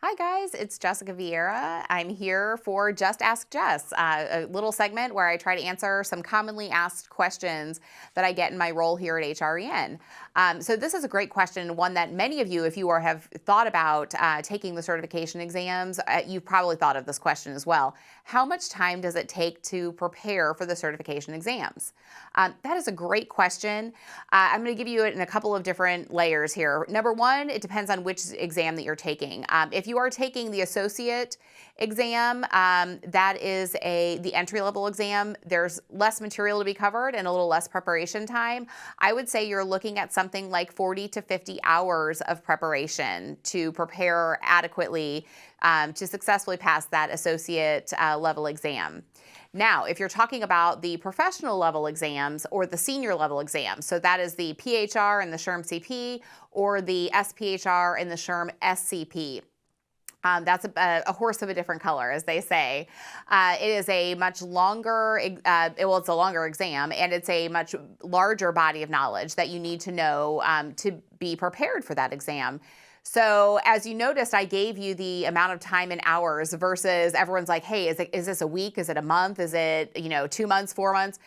Hi guys, it's Jessica Vieira. I'm here for Just Ask Jess, a little segment where I try to answer some commonly asked questions that I get in my role here at HREN. So this is a great question, one that many of you, if you have thought about taking the certification exams, you've probably thought of this question as well. How much time does it take to prepare for the certification exams? That is a great question. I'm going to give you it in a couple of different layers here. Number one, it depends on which exam that you're taking. If you are taking the associate exam, that is the entry-level exam. There's less material to be covered and a little less preparation time. I would say you're looking at something like 40 to 50 hours of preparation to prepare adequately to successfully pass that associate level exam. Now, if you're talking about the professional level exams or the senior level exams, so that is the PHR and the SHRM CP or the SPHR and the SHRM SCP. That's a horse of a different color, as they say. It is a much longer, it's a longer exam, and it's a much larger body of knowledge that you need to know to be prepared for that exam. So as you noticed, I gave you the amount of time in hours versus everyone's like, hey, is this a week? Is it a month? Is it, 2 months, 4 months?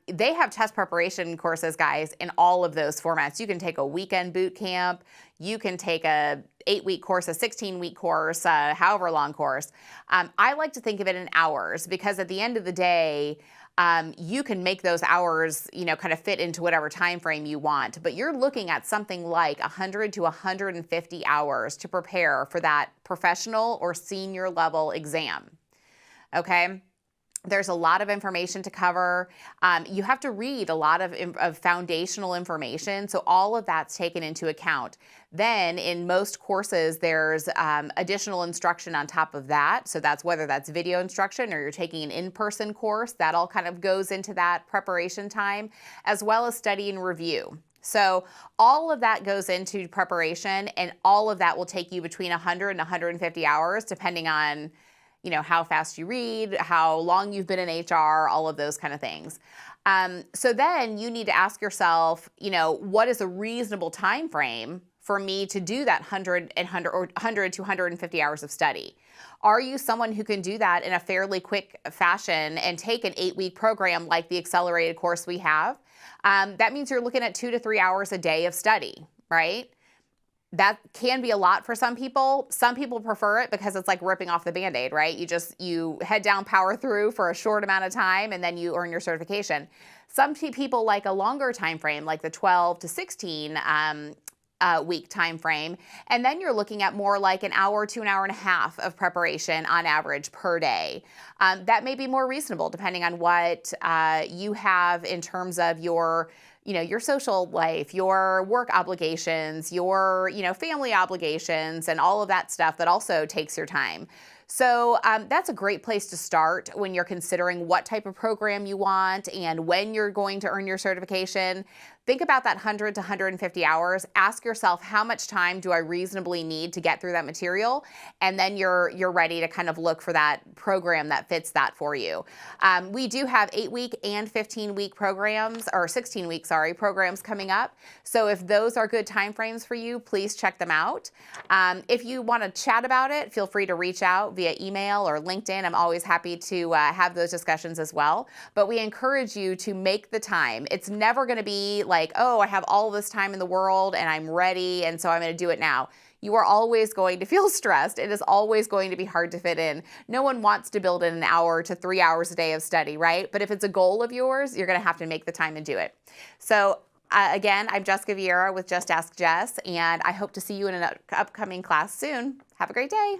They have test preparation courses, guys, in all of those formats. You can take a weekend boot camp. You can take a 8-week course, a 16-week course, however long course. I like to think of it in hours because at the end of the day, you can make those hours, kind of fit into whatever time frame you want. But you're looking at something like 100 to 150 hours to prepare for that professional or senior level exam. Okay? There's a lot of information to cover. You have to read a lot of foundational information, so all of that's taken into account. Then in most courses, there's additional instruction on top of that. So that's whether that's video instruction or you're taking an in-person course, that all kind of goes into that preparation time, as well as study and review. So all of that goes into preparation, and all of that will take you between 100 and 150 hours, depending on how fast you read, how long you've been in HR, all of those kind of things. So then you need to ask yourself, what is a reasonable time frame for me to do that 100 to 150 hours of study? Are you someone who can do that in a fairly quick fashion and take an 8-week program like the accelerated course we have? That means you're looking at 2 to 3 hours a day of study, right? That can be a lot for some people. Some people prefer it because it's like ripping off the Band-Aid, right? You head down, power through for a short amount of time, and then you earn your certification. Some people like a longer time frame, like the 12 to 16 week time frame, and then you're looking at more like an hour to an hour and a half of preparation on average per day. That may be more reasonable depending on what you have in terms of your social life, your work obligations, your, family obligations, and all of that stuff that also takes your time. So that's a great place to start when you're considering what type of program you want and when you're going to earn your certification. Think about that 100 to 150 hours. Ask yourself, how much time do I reasonably need to get through that material? And then you're ready to kind of look for that program that fits that for you. We do have 8-week and 15-week programs, or 16-week, programs coming up. So if those are good time frames for you, please check them out. If you want to chat about it, feel free to reach out via email or LinkedIn. I'm always happy to have those discussions as well. But we encourage you to make the time. It's never going to be like, oh, I have all this time in the world and I'm ready, and so I'm going to do it now. You are always going to feel stressed. It is always going to be hard to fit in. No one wants to build in an hour to 3 hours a day of study, right? But if it's a goal of yours, you're going to have to make the time and do it. So again, I'm Jessica Vieira with Just Ask Jess, and I hope to see you in an upcoming class soon. Have a great day.